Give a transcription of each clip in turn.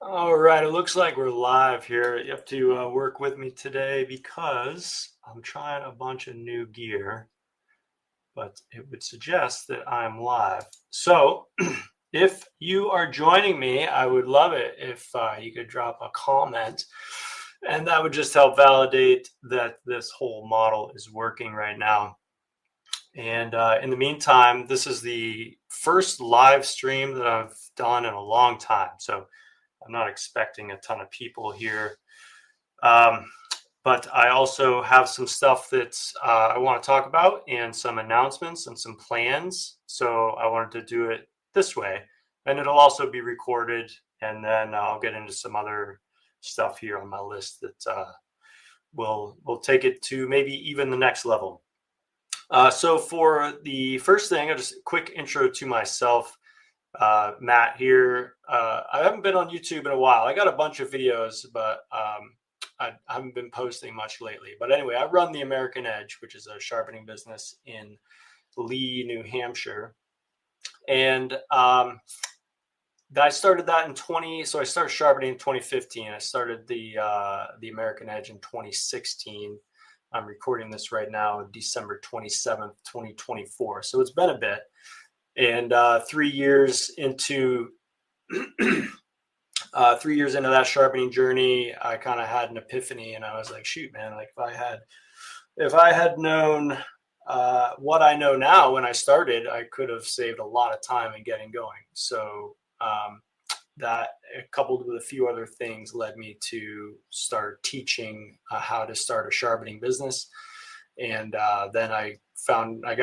All right, it looks like we're live here. You have to work with me today because I'm trying a bunch of new gear, but it would suggest that I'm live. So if you are joining me, I would love it if you could drop a comment, and that would just help validate that this whole model is working right now. And in the meantime, this is the first live stream that I've done in a long time. So I'm not expecting a ton of people here. Um, but I also have some stuff that I want to talk about and some announcements and some plans. So I wanted to do it this way. And it'll also be recorded. And then I'll get into some other stuff here on my list that will take it to maybe even the next level. So for the first thing, I'll just a quick intro to myself. Matt here. I haven't been on YouTube in a while. I got a bunch of videos, but I haven't been posting much lately. But anyway, I run the American Edge, which is a sharpening business in Lee, New Hampshire. And I started that in so I started sharpening in 2015. I started the American Edge in 2016. I'm recording this right now, December 27th, 2024. So it's been a bit. And 3 years into 3 years into that sharpening journey, I kind of had an epiphany, and I was like, shoot, man, like if I had known what I know now when I started, I could have saved a lot of time in getting going. So that, coupled with a few other things, led me to start teaching how to start a sharpening business. And then I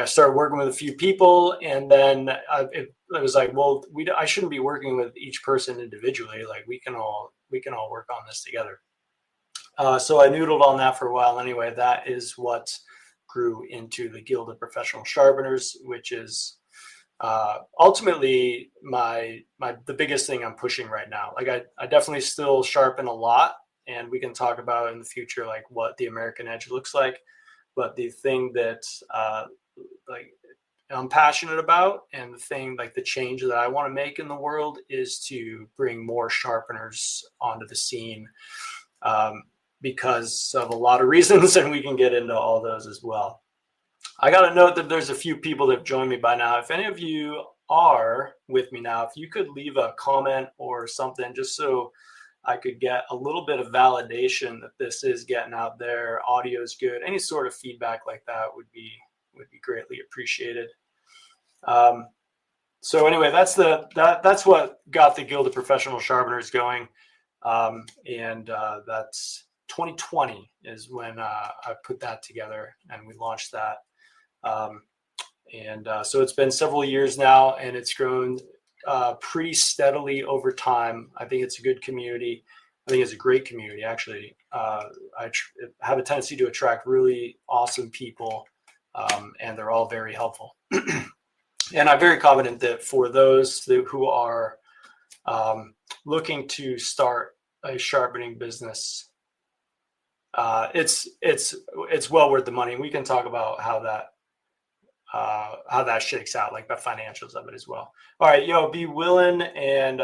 started working with a few people, and then it was like, well, I shouldn't be working with each person individually. Like we can all work on this together. So I noodled on that for a while. Anyway, that is what grew into the Guild of Professional Sharpeners, which is ultimately the biggest thing I'm pushing right now. Like I definitely still sharpen a lot, and we can talk about in the future like what the American Edge looks like. But the thing that like I'm passionate about, and the thing like the change that I want to make in the world, is to bring more sharpeners onto the scene, because of a lot of reasons, and we can get into all those as well. I got to note that there's a few people that have joined me by now. If any of you are with me now, if you could leave a comment or something, just so I could get a little bit of validation that this is getting out there, audio is good. Any sort of feedback like that would be greatly appreciated. So anyway, that's what got the Guild of Professional Sharpeners going, and that's 2020 is when I put that together and we launched that. So it's been several years now, and it's grown pretty steadily over time. I think it's a good community. I think it's a great community, actually. I have a tendency to attract really awesome people, and they're all very helpful. And I'm very confident that for those who are looking to start a sharpening business, it's well worth the money. We can talk about how that shakes out, like the financials of it as well. All right, Be Willing and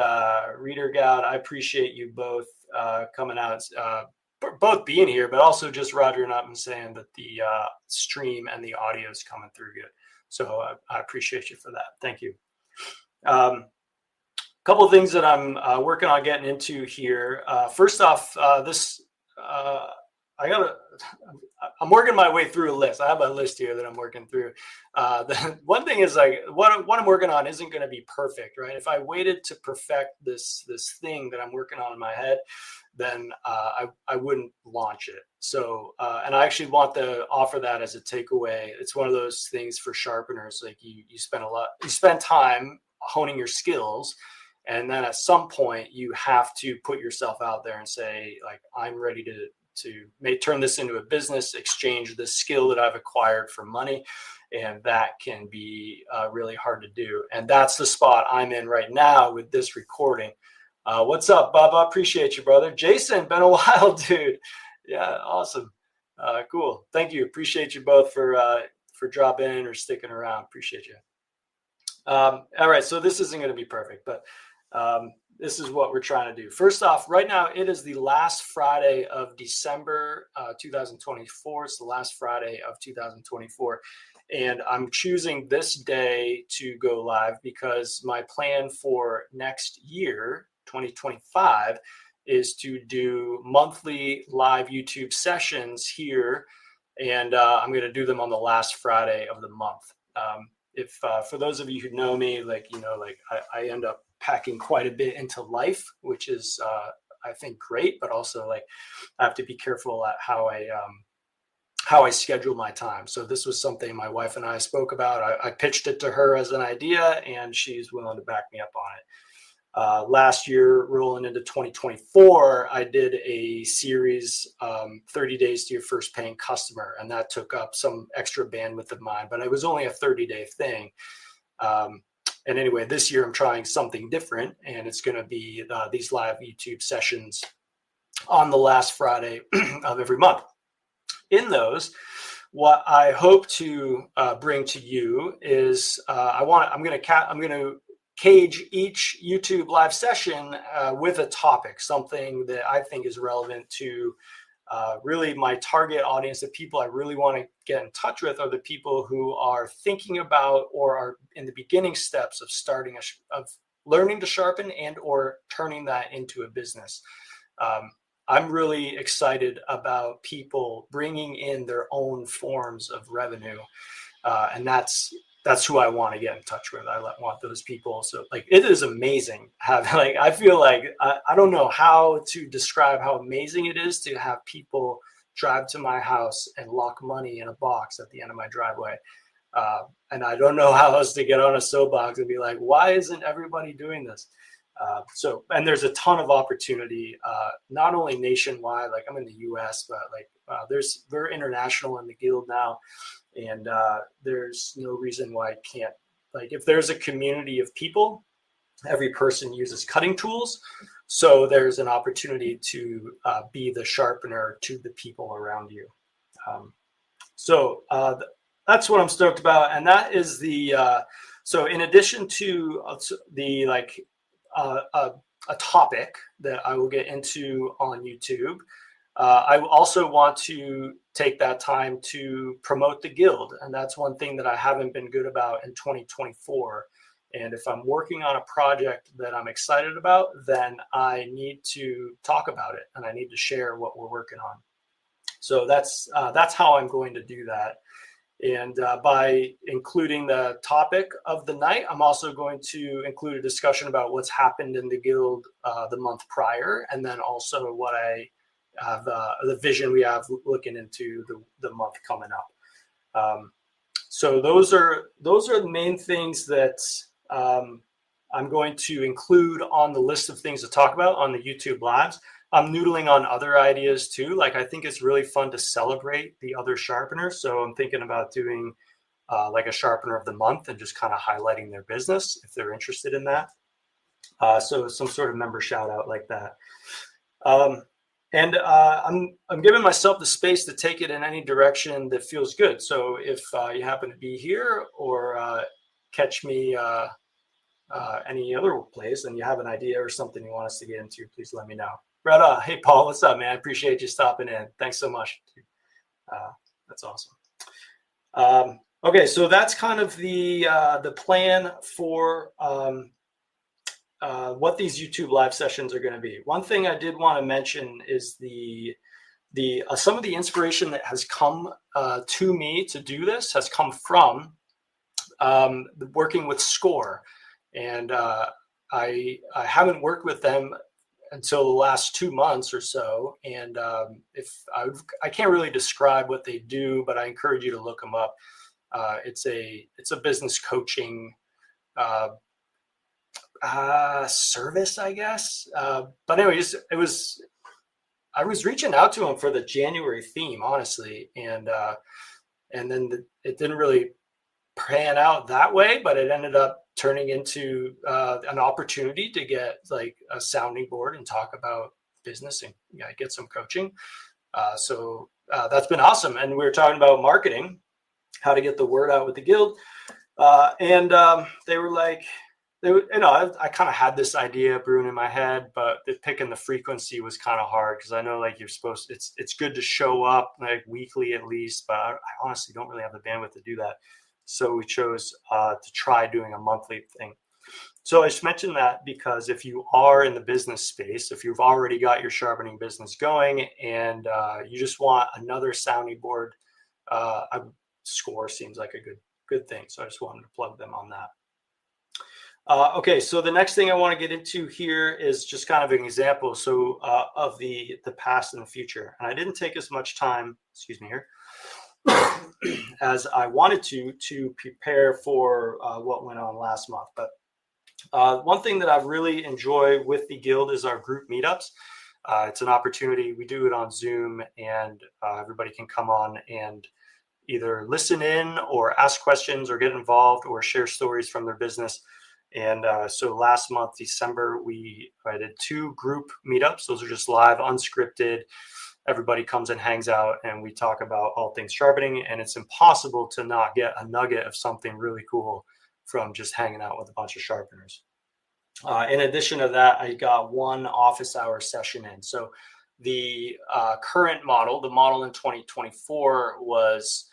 Reader God, I appreciate you both coming out, both being here, but also just rogering up and saying that the stream and the audio is coming through good. So I appreciate you for that. Thank you. Couple of things that I'm working on getting into here. First off, I'm working my way through a list. I have a list here that I'm working through. The one thing is, like, what I'm working on isn't going to be perfect, right? If I waited to perfect this thing that I'm working on in my head, then I wouldn't launch it. So, and I actually want to offer that as a takeaway. It's one of those things for sharpeners. Like you spend time honing your skills, and then at some point you have to put yourself out there and say, like, I'm ready to turn this into a business, exchange the skill that I've acquired for money. And that can be really hard to do. And that's the spot I'm in right now with this recording. What's up, Bubba? Appreciate you, brother. Jason, been a while, dude. Yeah, awesome. Cool. Thank you. Appreciate you both for dropping in or sticking around. Appreciate you. All right. So this isn't going to be perfect, but this is what we're trying to do. First off, right now it is the last Friday of December 2024. It's the last Friday of 2024. And I'm choosing this day to go live because my plan for next year, 2025, is to do monthly live YouTube sessions here. And I'm going to do them on the last Friday of the month. If for those of you who know me, like, I end up packing quite a bit into life, which is, I think, great, but also like I have to be careful at how I schedule my time. So this was something my wife and I spoke about. I pitched it to her as an idea, and she's willing to back me up on it. Last year, rolling into 2024, I did a series, 30 Days to Your First Paying Customer, and that took up some extra bandwidth of mine, but it was only a 30-day thing. And anyway, this year I'm trying something different, and it's going to be these live YouTube sessions on the last Friday of every month. In those, what I hope to bring to you is I'm going to cage each YouTube live session with a topic, something that I think is relevant to really my target audience. The people I really want to get in touch with are the people who are thinking about or are in the beginning steps of of learning to sharpen and or turning that into a business. I'm really excited about people bringing in their own forms of revenue, and that's who I want to get in touch with. I want those people. So like, it is amazing I feel like I don't know how to describe how amazing it is to have people drive to my house and lock money in a box at the end of my driveway. And I don't know how else to get on a soapbox and be like, why isn't everybody doing this? And there's a ton of opportunity, not only nationwide, like I'm in the US, but like we're international in the guild now. And there's no reason why I can't, like, if there's a community of people, every person uses cutting tools. So there's an opportunity to be the sharpener to the people around you. That's what I'm stoked about. And that is so in addition to the a topic that I will get into on YouTube, I also want to take that time to promote the guild. And that's one thing that I haven't been good about in 2024. And if I'm working on a project that I'm excited about, then I need to talk about it and I need to share what we're working on. So that's how I'm going to do that. And by including the topic of the night, I'm also going to include a discussion about what's happened in the guild the month prior, and then also what I have, the vision we have looking into the month coming up. So those are the main things that I'm going to include on the list of things to talk about on the YouTube lives. I'm noodling on other ideas too. Like, I think it's really fun to celebrate the other sharpeners. So I'm thinking about doing like a sharpener of the month and just kind of highlighting their business if they're interested in that. So some sort of member shout out like that. I'm giving myself the space to take it in any direction that feels good. So if you happen to be here or catch me any other place and you have an idea or something you want us to get into, please let me know. Brett, hey, Paul, what's up, man? I appreciate you stopping in. Thanks so much. That's awesome. Okay, so that's kind of the plan for what these YouTube live sessions are going to be. One thing I did want to mention is some of the inspiration that has come to me to do this has come from working with Score, and I haven't worked with them until the last 2 months or so, and I can't really describe what they do, but I encourage you to look them up. It's a business coaching service, I guess. But anyways, I was reaching out to them for the January theme, honestly, and then it didn't really pan out that way, but it ended up turning into an opportunity to get like a sounding board and talk about business and get some coaching. So that's been awesome. And we were talking about marketing, how to get the word out with the guild. And they were like, I kind of had this idea brewing in my head, but picking the frequency was kind of hard because I know like you're supposed to, it's good to show up like weekly at least, but I honestly don't really have the bandwidth to do that. So we chose to try doing a monthly thing. So I just mentioned that because if you are in the business space, if you've already got your sharpening business going and you just want another sounding board, Score seems like a good thing. So I just wanted to plug them on that. Okay, so the next thing I want to get into here is just kind of an example of the past and the future. And I didn't take as much time, excuse me here, as I wanted to prepare for what went on last month. But one thing that I really enjoy with the Guild is our group meetups. It's an opportunity. We do it on Zoom, and everybody can come on and either listen in or ask questions or get involved or share stories from their business. And so last month, December, I did 2 group meetups. Those are just live, unscripted. Everybody comes and hangs out, and we talk about all things sharpening. And it's impossible to not get a nugget of something really cool from just hanging out with a bunch of sharpeners. In addition to that, I got 1 office hour session in. So the current model, the model in 2024 was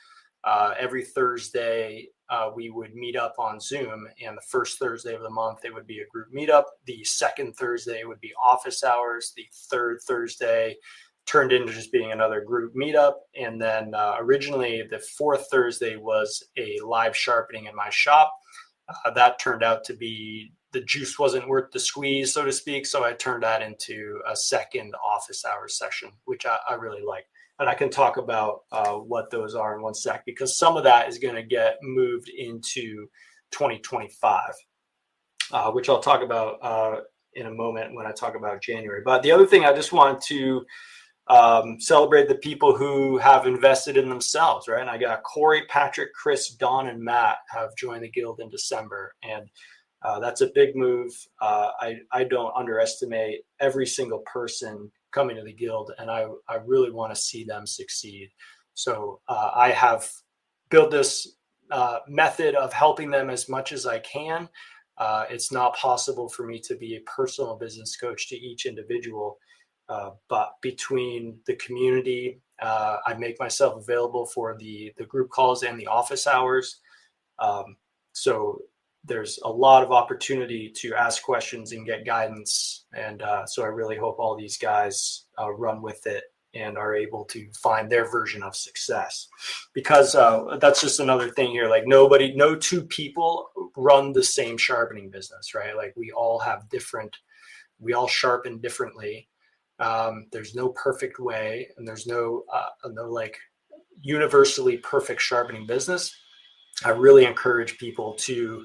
every Thursday, we would meet up on Zoom, and the first Thursday of the month, it would be a group meetup. The second Thursday would be office hours. The third Thursday turned into just being another group meetup. And then originally the fourth Thursday was a live sharpening in my shop. That turned out to be, the juice wasn't worth the squeeze, so to speak. So I turned that into a second office hours session, which I really like. And I can talk about what those are in one sec, because some of that is going to get moved into 2025, which I'll talk about in a moment when I talk about January. But the other thing I just want to celebrate the people who have invested in themselves, right? And I got Corey, Patrick, Chris, Don, and Matt have joined the Guild in December. And that's a big move. I don't underestimate every single person coming to the Guild, and I really want to see them succeed. So I have built this method of helping them as much as I can. It's not possible for me to be a personal business coach to each individual, but between the community, I make myself available for the group calls and the office hours. So there's a lot of opportunity to ask questions and get guidance. And so I really hope all these guys run with it and are able to find their version of success, because that's just another thing here. Like no 2 people run the same sharpening business, right? Like we all sharpen differently. There's no perfect way, and there's no like universally perfect sharpening business. I really encourage people to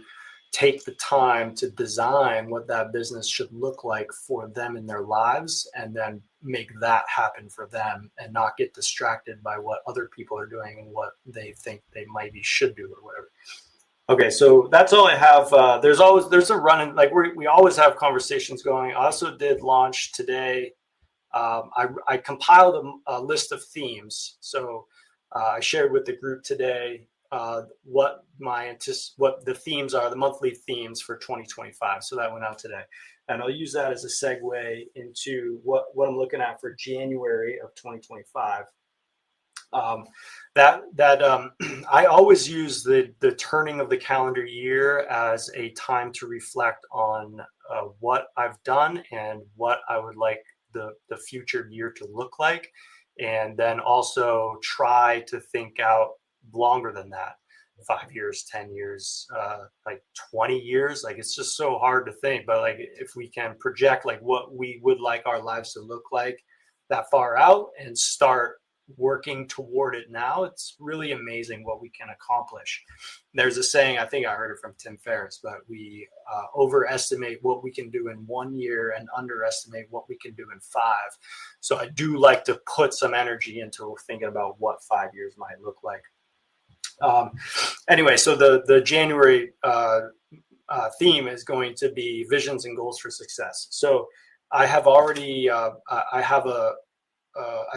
take the time to design what that business should look like for them in their lives, and then make that happen for them, and not get distracted by what other people are doing and what they think they should do or whatever. Okay, so that's all I have. There's a running, like we always have conversations going. I also did launch today. I compiled a list of themes. So I shared with the group today what the themes are, the monthly themes for 2025. So that went out today, and I'll use that as a segue into what I'm looking at for January of 2025. I always use the turning of the calendar year as a time to reflect on what I've done and what I would like the future year to look like, and then also try to think out longer than that, 5 years, 10 years, like 20 years. Like it's just so hard to think, but like if we can project like what we would like our lives to look like that far out and start working toward it now, it's really amazing what we can accomplish. There's a saying, I think I heard it from Tim Ferriss, but we overestimate what we can do in 1 year and underestimate what we can do in 5. So I do like to put some energy into thinking about what 5 years might look like. Anyway, so the January theme is going to be visions and goals for success. So I have already, I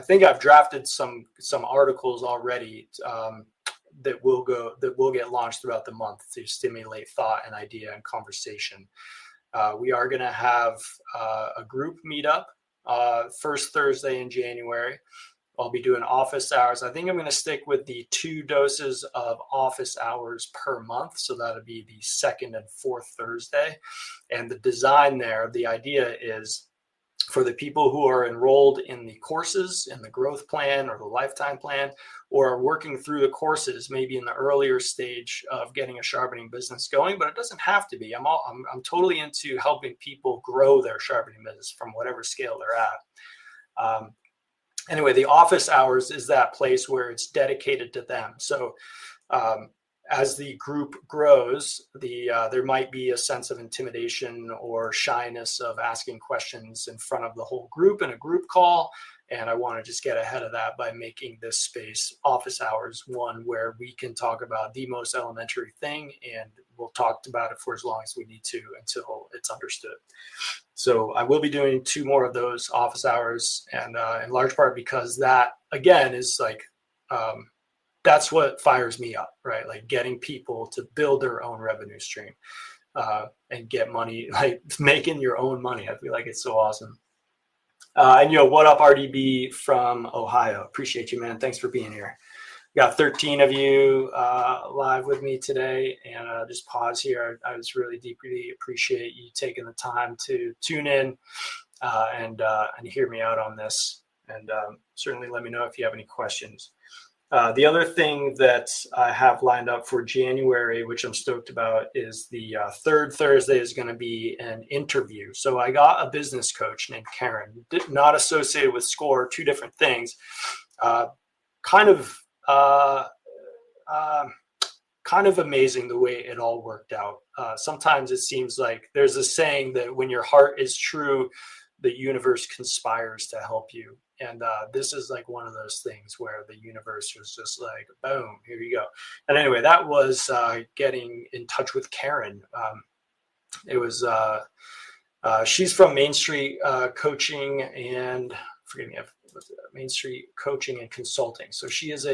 think I've drafted some articles already that will get launched throughout the month to stimulate thought and idea and conversation. We are going to have a group meetup first Thursday in January. I'll be doing office hours. I think I'm going to stick with the 2 doses of office hours per month. So that'll be the second and fourth Thursday. And the design there, the idea is for the people who are enrolled in the courses, in the growth plan or the lifetime plan, or are working through the courses, maybe in the earlier stage of getting a sharpening business going, but it doesn't have to be. I'm totally into helping people grow their sharpening business from whatever scale they're at. Anyway, the office hours is that place where it's dedicated to them. So as the group grows, there might be a sense of intimidation or shyness of asking questions in front of the whole group in a group call. And I want to just get ahead of that by making this space, office hours, one where we can talk about the most elementary thing, and we'll talk about it for as long as we need to until it's understood. So I will be doing 2 more of those office hours, and in large part because that, again, is like, that's what fires me up, right? Like getting people to build their own revenue stream and get money, like making your own money. I feel like it's so awesome. And what up, RDB from Ohio? Appreciate you, man. Thanks for being here. Got 13 of you live with me today, and just pause here. I just really deeply appreciate you taking the time to tune in and hear me out on this. And certainly let me know if you have any questions. The other thing that I have lined up for January, which I'm stoked about, is the third Thursday is going to be an interview. So I got a business coach named Karen, not associated with SCORE, 2 different things. Kind of amazing the way it all worked out. Sometimes it seems like there's a saying that when your heart is true, the universe conspires to help you. And this is like one of those things where the universe was just like, boom, here you go. And anyway, that was getting in touch with Karen. It was, she's from Main Street Coaching and, forgive me, Main Street Coaching and Consulting. So she is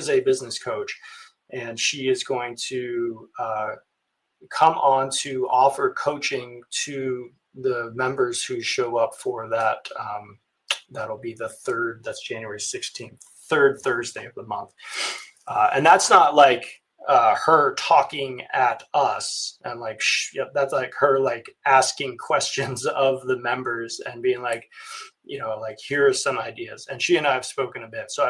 a business coach, and she is going to come on to offer coaching to the members who show up for that. That'll be the 3rd, that's January 16th, 3rd Thursday of the month. And that's not like her talking at us and like, that's like her like asking questions of the members and being like, like, here are some ideas. And she and I have spoken a bit. So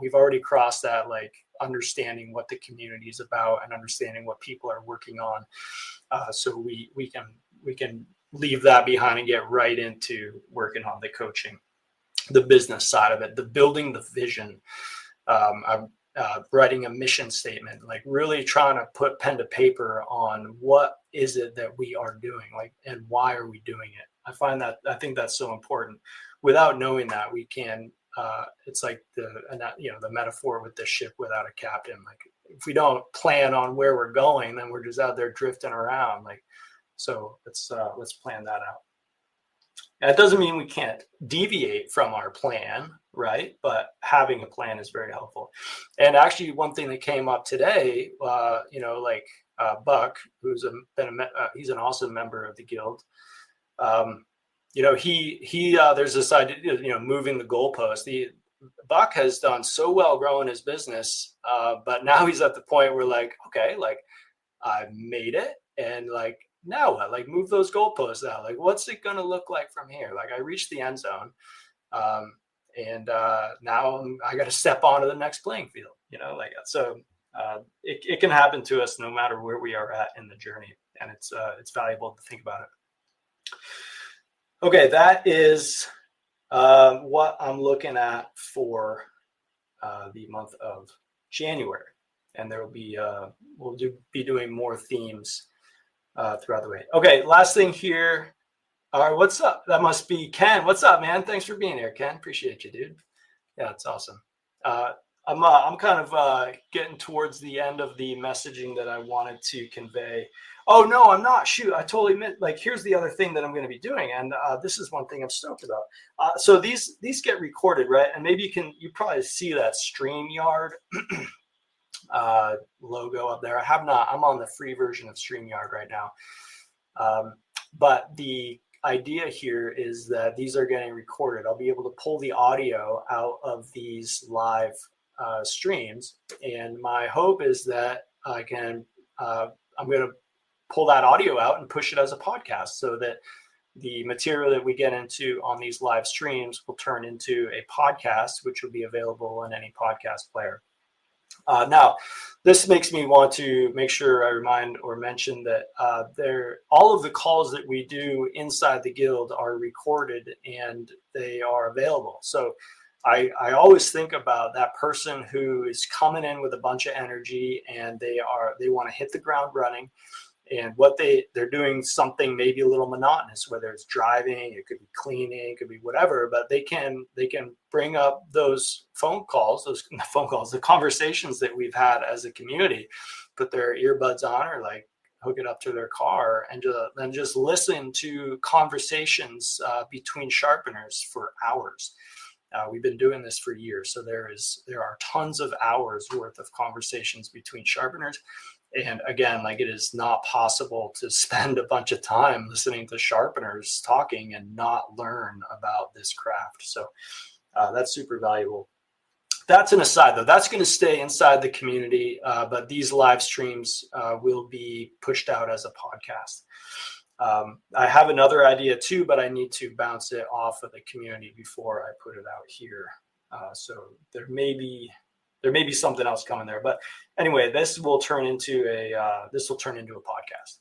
we've already crossed that, like understanding what the community is about and understanding what people are working on. So we can leave that behind and get right into working on the coaching, the business side of it, the building the vision. I'm writing a mission statement, like really trying to put pen to paper on what is it that we are doing, like, and why are we doing it? I think that's so important. Without knowing that, we can, it's like the metaphor with the ship without a captain. Like if we don't plan on where we're going, then we're just out there drifting around. Like, so let's plan that out. That doesn't mean we can't deviate from our plan, right? But having a plan is very helpful. And actually, one thing that came up today, Buck, who's he's an awesome member of the guild. There's this idea, moving the goalpost. Buck has done so well growing his business, but now he's at the point where like, okay, like I made it, and like, now what? Like move those goalposts out. Like what's it gonna look like from here? Like I reached the end zone, and now I got to step onto the next playing field. So it can happen to us no matter where we are at in the journey, and it's valuable to think about it. Okay, that is what I'm looking at for the month of January, and there will be we'll be doing more themes throughout the way. Okay, last thing here. All right, what's up? That must be Ken. What's up, man? Thanks for being here, Ken. Appreciate you, dude. Yeah, it's awesome. I'm kind of getting towards the end of the messaging that I wanted to convey. Oh no, I'm not. Shoot, I totally meant. Like, here's the other thing that I'm going to be doing, and this is one thing I'm stoked about. So these get recorded, right? And maybe you probably see that StreamYard. logo up there. I have not. I'm on the free version of StreamYard right now. But the idea here is that these are getting recorded. I'll be able to pull the audio out of these live streams, and my hope is that I can. I'm going to pull that audio out and push it as a podcast, so that the material that we get into on these live streams will turn into a podcast, which will be available in any podcast player. Now, this makes me want to make sure I remind or mention that all of the calls that we do inside the guild are recorded and they are available. So I always think about that person who is coming in with a bunch of energy and they want to hit the ground running. And what they're doing something maybe a little monotonous, whether it's driving, it could be cleaning, it could be whatever, but they can bring up those the conversations that we've had as a community, put their earbuds on or like hook it up to their car and then just listen to conversations between sharpeners for hours. We've been doing this for years, so there are tons of hours worth of conversations between sharpeners. And again, like, it is not possible to spend a bunch of time listening to sharpeners talking and not learn about this craft. So that's super valuable. That's an aside, though. That's going to stay inside the community, but these live streams will be pushed out as a podcast. I have another idea too, but I need to bounce it off of the community before I put it out here. So there may be something else coming there, but anyway, this will turn into a podcast,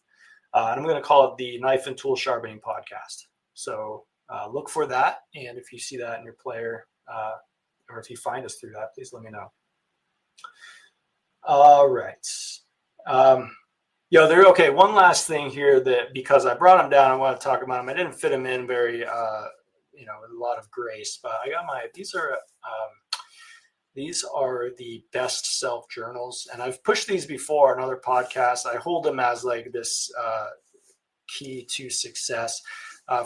and I'm going to call it the Knife and Tool Sharpening Podcast. So look for that, and if you see that in your player, or if you find us through that, please let me know. All right. Okay. One last thing here, that because I brought them down, I want to talk about them. I didn't fit them in very, with a lot of grace, but I got these are the best self journals, and I've pushed these before on other podcasts. I hold them as like this key to success.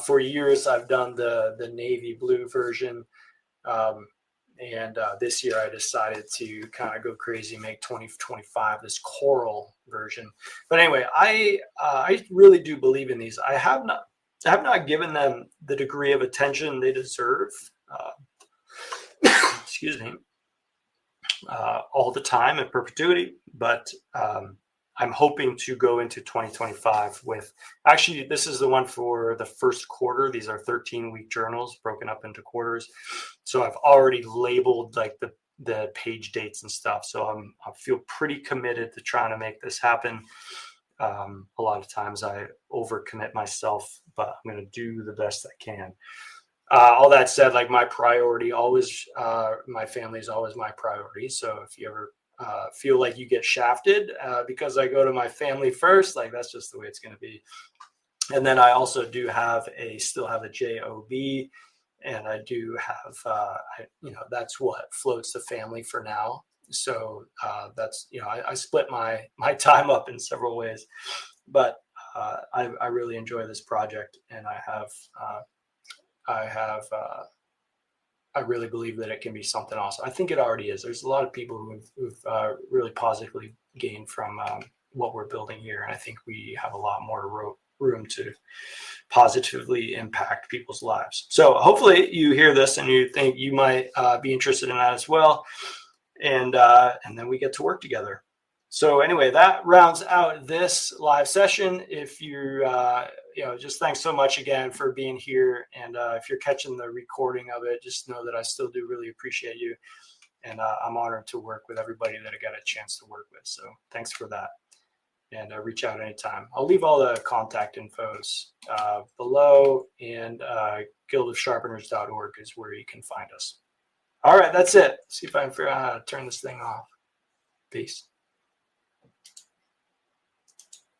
For years, I've done the navy blue version, and this year I decided to kind of go crazy, make 2025 this coral version. But anyway, I really do believe in these. I have not given them the degree of attention they deserve. Excuse me. All the time in perpetuity, but I'm hoping to go into 2025 with, actually, this is the one for the first quarter. These are 13-week journals broken up into quarters. So I've already labeled like the page dates and stuff. So I feel pretty committed to trying to make this happen. A lot of times I overcommit myself, but I'm going to do the best I can. All that said, like, my priority always, my family is always my priority. So if you ever feel like you get shafted because I go to my family first, like, that's just the way it's going to be. And then I also do still have a job, and I do have, that's what floats the family for now. So that's, I split my time up in several ways, but I really enjoy this project, and I really believe that it can be something awesome. I think it already is. There's a lot of people who've really positively gained from what we're building here, and I think we have a lot more room to positively impact people's lives. So hopefully you hear this and you think you might be interested in that as well, and then we get to work together. So anyway, that rounds out this live session. If you, just thanks so much again for being here. And if you're catching the recording of it, just know that I still do really appreciate you. And I'm honored to work with everybody that I got a chance to work with. So thanks for that. And reach out anytime. I'll leave all the contact infos below, and guildofsharpeners.org is where you can find us. All right, that's it. See if I can figure out how to turn this thing off. Peace.